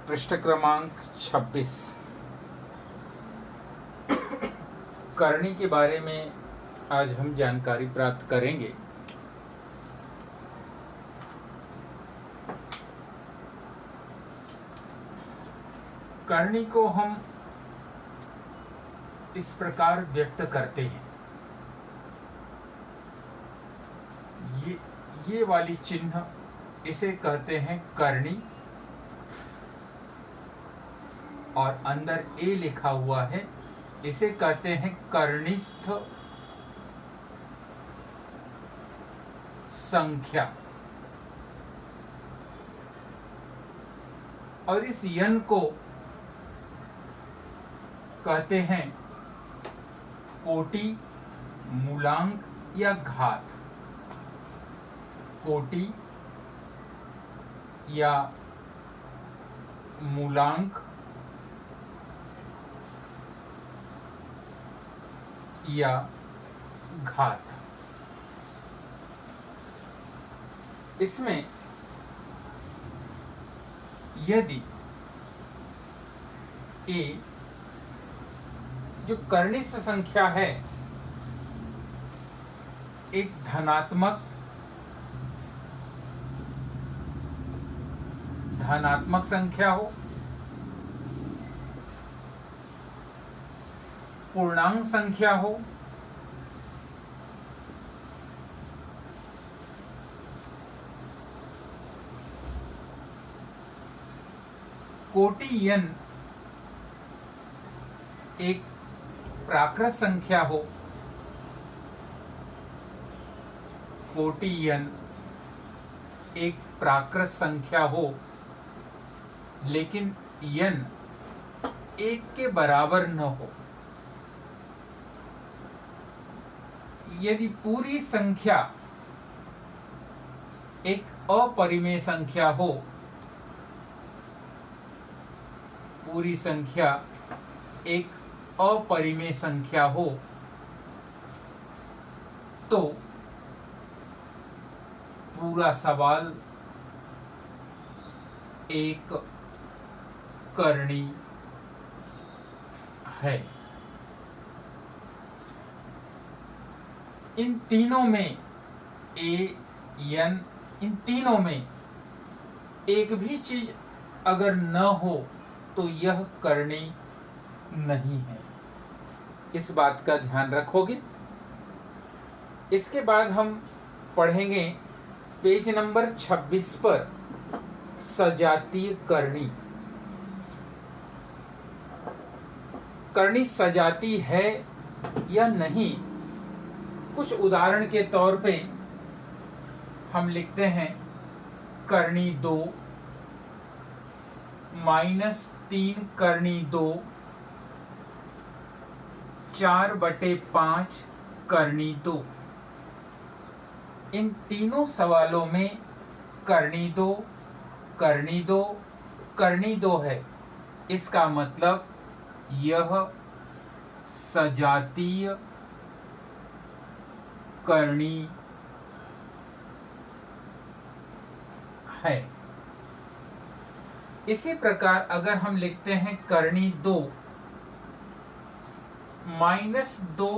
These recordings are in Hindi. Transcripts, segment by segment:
पृष्ठ क्रमांक 26। करणी के बारे में आज हम जानकारी प्राप्त करेंगे। करणी को हम इस प्रकार व्यक्त करते हैं। ये वाली चिन्ह इसे कहते हैं करणी, और अंदर ए लिखा हुआ है इसे कहते हैं कर्णिस्थ संख्या। और इस यन को कहते हैं कोटि, मूलांक या घात। कोटि या मूलांक या घात। इसमें यदि ए जो कर्णिस्थ संख्या है एक धनात्मक संख्या हो, पूर्णांक संख्या हो, कोटि यन एक प्राकृत संख्या हो, कोटि यन एक प्राकृत संख्या हो, लेकिन यन एक के बराबर न हो। यदि पूरी संख्या एक अपरिमेय संख्या हो, पूरी संख्या एक अपरिमेय संख्या हो, तो पूरा सवाल एक करणी है। इन तीनों में ए, यन, इन तीनों में एक भी चीज अगर न हो तो यह करणी नहीं है। इस बात का ध्यान रखोगे। इसके बाद हम पढ़ेंगे पेज नंबर 26 पर सजातीय करणी। करणी सजाती है या नहीं, कुछ उदाहरण के तौर पे हम लिखते हैं करणी 2 -3 करणी 2 4/5 करणी 2। इन तीनों सवालों में करणी 2 करणी 2 करणी 2 है। इसका मतलब यह सजातीय करणी है। इसी प्रकार अगर हम लिखते हैं करणी 2 -2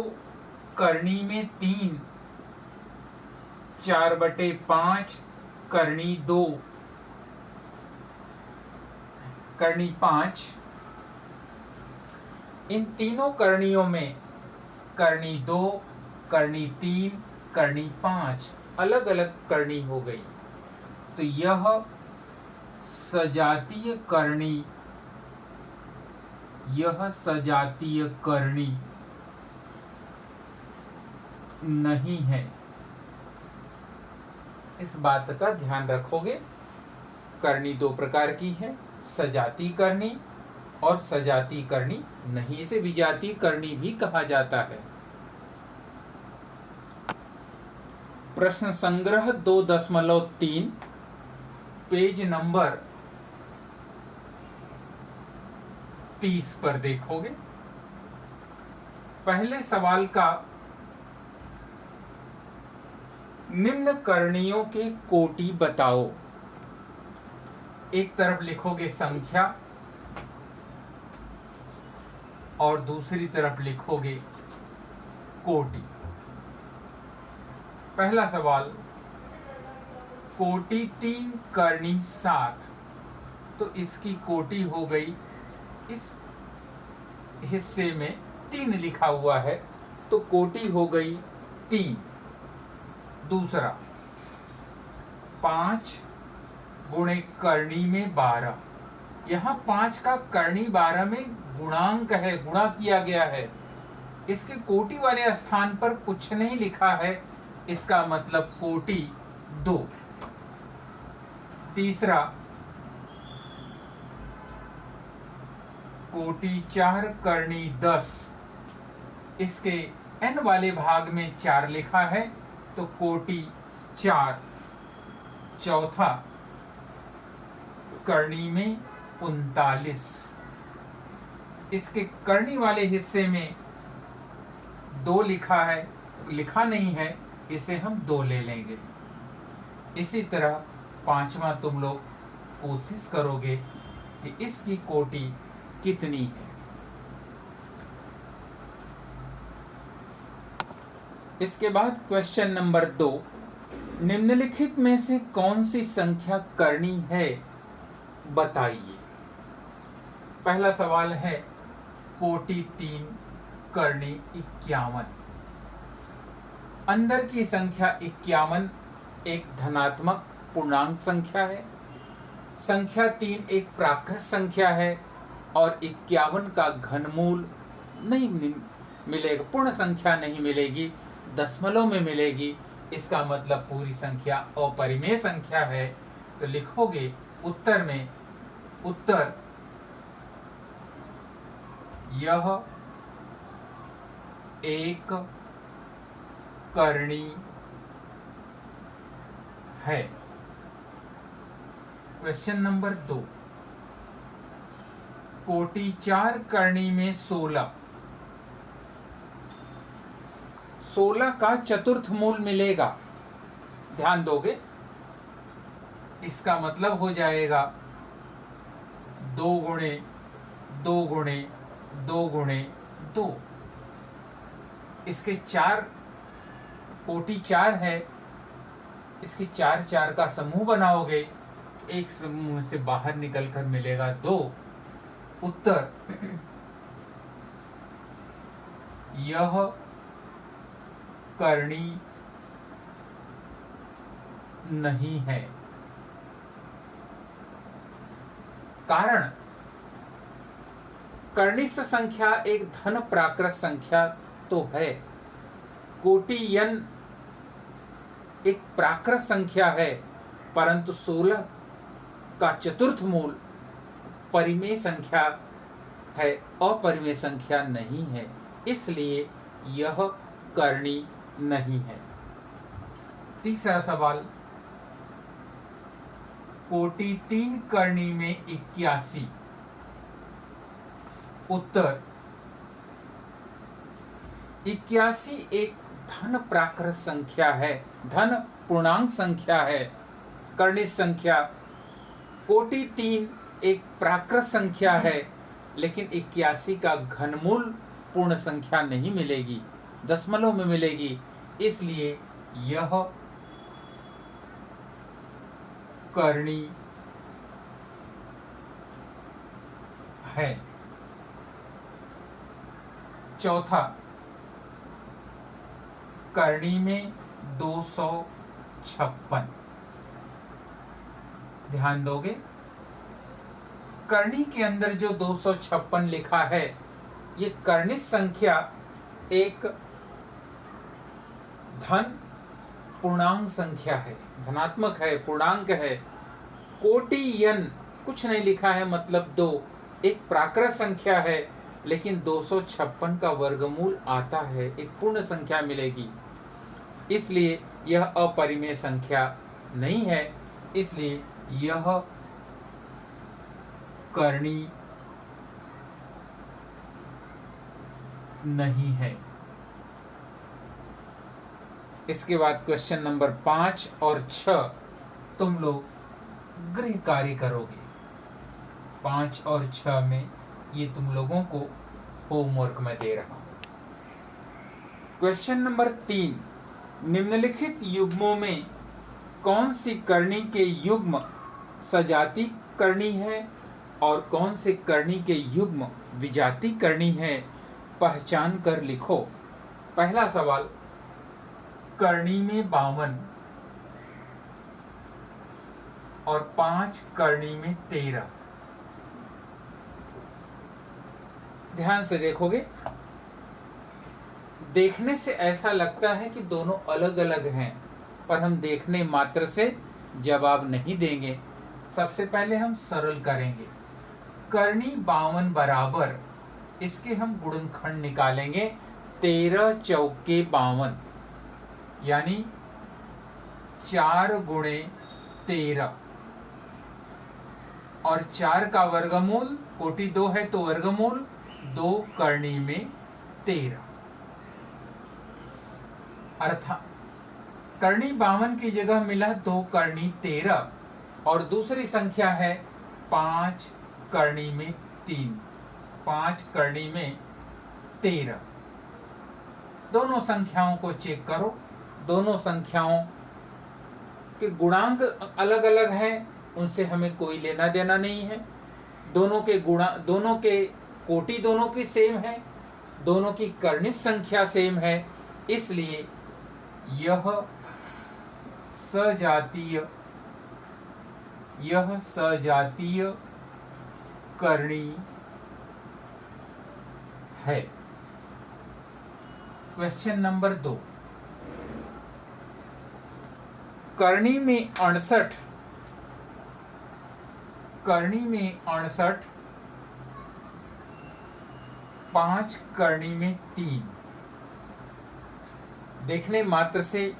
करणी में 3 4/5 करणी 2 करणी 5। इन तीनों करणियों में करणी 2 करणी 3 करणी 5 अलग अलग करणी हो गई, तो यह सजातीय करणी, यह सजातीय करणी नहीं है। इस बात का ध्यान रखोगे। करणी दो प्रकार की है, सजाती करणी और सजाती करणी नहीं। इसे विजातीय करणी भी कहा जाता है। प्रश्न संग्रह 2.3 पेज नंबर 30 पर देखोगे। पहले सवाल का निम्न करणियों के कोटि बताओ। एक तरफ लिखोगे संख्या और दूसरी तरफ लिखोगे कोटि। पहला सवाल, कोटि 3 करनी 7, तो इसकी कोटि हो गई, इस हिस्से में 3 लिखा हुआ है तो कोटि हो गई 3। दूसरा, 5 गुणे करनी में 12, यहाँ 5 का करनी 12 में गुणांक है, गुणा किया गया है, इसके कोटि वाले स्थान पर कुछ नहीं लिखा है, इसका मतलब कोटि 2। तीसरा, कोटि 4 करनी 10, इसके n वाले भाग में 4 लिखा है तो कोटि 4। चौथा, करनी में 39, इसके करनी वाले हिस्से में 2 लिखा है, लिखा नहीं है, इसे हम 2 ले लेंगे। इसी तरह पांचवा तुम लोग कोशिश करोगे कि इसकी कोटि कितनी है। इसके बाद क्वेश्चन नंबर 2, निम्नलिखित में से कौन सी संख्या करनी है बताइए। पहला सवाल है कोटि 3 करनी 51। अंदर की संख्या 51 एक धनात्मक पूर्णांक संख्या है, संख्या 3 एक प्राकृत संख्या है और 51 का घनमूल नहीं मिलेगा, पूर्ण संख्या नहीं मिलेगी, दशमलव में मिलेगी, इसका मतलब पूरी संख्या अपरिमेय संख्या है। तो लिखोगे उत्तर में, उत्तर यह एक करनी है। क्वेश्चन नंबर 2, कोटि 4 करनी में 16, 16 का चतुर्थ मूल मिलेगा, ध्यान दोगे, इसका मतलब हो जाएगा 2 गुणे 2 गुणे 2 गुणे 2। इसके 4, कोटि 4 है, इसके 4 4 का समूह बनाओगे, एक समूह से बाहर निकलकर मिलेगा 2। उत्तर यह करनी नहीं है। कारण, कर्निष्ठ संख्या एक धन प्राकृत संख्या तो है, कोटि n एक प्राकृत संख्या है, परंतु 16 का चतुर्थ मूल परिमेय संख्या है, अपरिमेय संख्या नहीं है, इसलिए यह करनी नहीं है। तीसरा सवाल, कोटि 3 करनी में 81। उत्तर 81 एक धन प्राकृत संख्या है, धन पूर्णांक संख्या है, कर्निष्ठ संख्या। कोटि 3 एक प्राकृत संख्या है, लेकिन 81 का घनमूल पूर्ण संख्या नहीं मिलेगी, दशमलव में मिलेगी, इसलिए यह करनी है। चौथा, करनी में 256, ध्यान दोगे, करनी के अंदर जो 256 लिखा है, ये कर्निष्ठ संख्या एक धन पूर्णांक संख्या है, धनात्मक है, पूर्णांक है। कोटि n कुछ नहीं लिखा है, मतलब 2 एक प्राकृत संख्या है, लेकिन 256 का वर्गमूल आता है, एक पूर्ण संख्या मिलेगी, इसलिए यह अपरिमेय संख्या नहीं है, इसलिए यह करनी नहीं है। इसके बाद क्वेश्चन नंबर 5 और 6 तुम लोग गृह कार्य करोगे। 5 और 6 में ये तुम लोगों को होमवर्क में दे रहा हूं। क्वेश्चन नंबर 3, निम्नलिखित युग्मों में कौन सी करनी के युग्म सजाती करनी है और कौन से करनी के युग्म विजाती करनी है, पहचान कर लिखो। पहला सवाल, करनी में 52 और 5 करनी में 13। ध्यान से देखोगे, देखने से ऐसा लगता है कि दोनों अलग अलग हैं, पर हम देखने मात्र से जवाब नहीं देंगे। सबसे पहले हम सरल करेंगे। करनी 52 बराबर, इसके हम गुणनखंड निकालेंगे। 13 चौके 52, यानी 4 गुणे 13 और 4 का वर्गमूल, कोटि 2 है तो वर्गमूल 2 करनी में 13। अर्थात करनी 52 की जगह मिला 2 करनी 13 और दूसरी संख्या है 5 करनी में 3, 5 करनी में 13। दोनों संख्याओं को चेक करो, दोनों संख्याओं के गुणांक अलग अलग हैं, उनसे हमें कोई लेना देना नहीं है। दोनों के कोटि दोनों की सेम है, दोनों की कर्निश संख्या सेम है, इसलिए यह सजातीय करनी है। क्वेश्चन नंबर 2, करनी में 68, करनी में 68, 5 करनी में 3। देखने मात्र से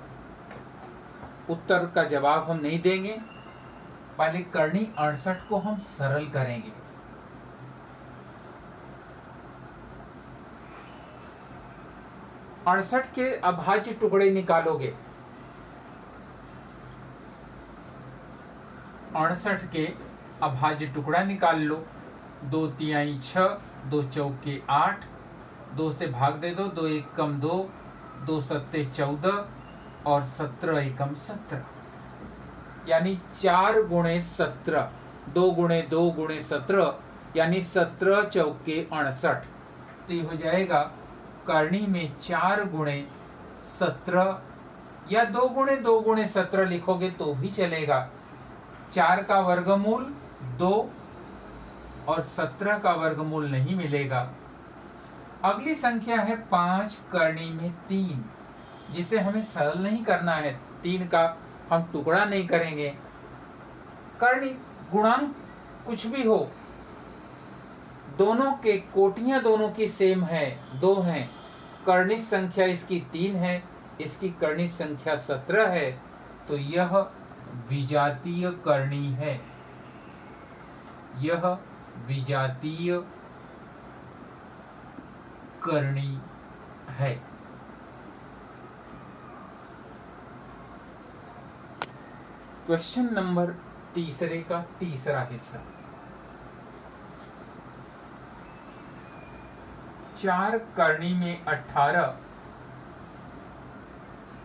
उत्तर का जवाब हम नहीं देंगे, पहले करनी 68 को हम सरल करेंगे। अड़सठ के अभाज्य टुकड़े निकालोगे। 68 के अभाज्य टुकड़ा निकाल लो। 2 तिहाई 6, 2 चौके 8, 2 से भाग दे दो, 2 एकम 2, 2 सत्ते 14 और 17 एकम 17, यानी 4 गुणे 17, 2 गुणे 2 गुणे 17, यानी 17 चौके 68। तो ये हो जाएगा करनी में 4 गुणे 17, या 2 गुणे 2 गुणे 17 लिखोगे तो भी चलेगा। 4 का वर्गमूल 2 और 17 का वर्गमूल नहीं मिलेगा। अगली संख्या है 5 करनी में 3, जिसे हमें सरल नहीं करना है, 3 का हम टुकड़ा नहीं करेंगे। करनी गुणांक कुछ भी हो, दोनों के कोटियां दोनों की सेम है, 2 हैं। कर्निश संख्या इसकी 3 है, इसकी कर्निश संख्या 17 है, तो यह विजातीय करनी है। यह विजातीय करनी है। क्वेश्चन नंबर 3 का तीसरा हिस्सा, 4 करनी में 18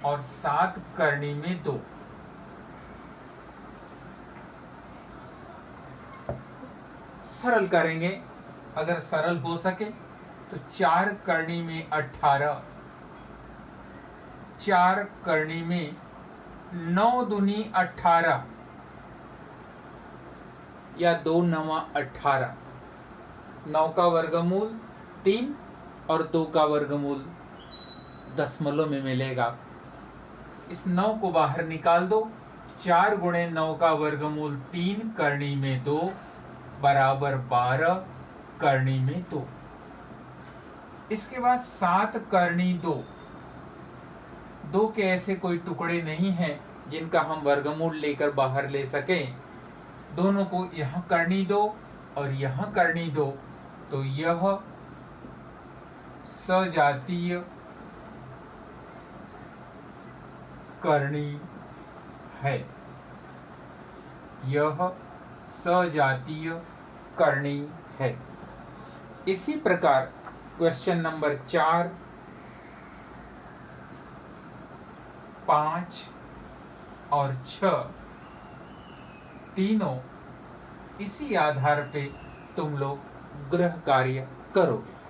और 7 करनी में 2। सरल करेंगे, अगर सरल हो सके तो 4 करनी में 18, 4 करनी में 9 दूनी 18, या 2 नवा 18, 9 का वर्गमूल 3 और 2 का वर्गमूल दशमलव में मिलेगा। इस 9 को बाहर निकाल दो। 4 गुणे 9 का वर्गमूल 3 करनी में 2 बराबर 12 करनी में 2। इसके बाद 7 करनी 2, 2 के ऐसे कोई टुकड़े नहीं हैं जिनका हम वर्गमूल लेकर बाहर ले सकें। दोनों को यहां करनी 2 और यहां करनी 2, तो यह सजातीय करनी है। यह सजातीय करनी है। इसी प्रकार क्वेश्चन नंबर 4, 5 और 6 तीनों इसी आधार पे तुम लोग गृह कार्य करोगे।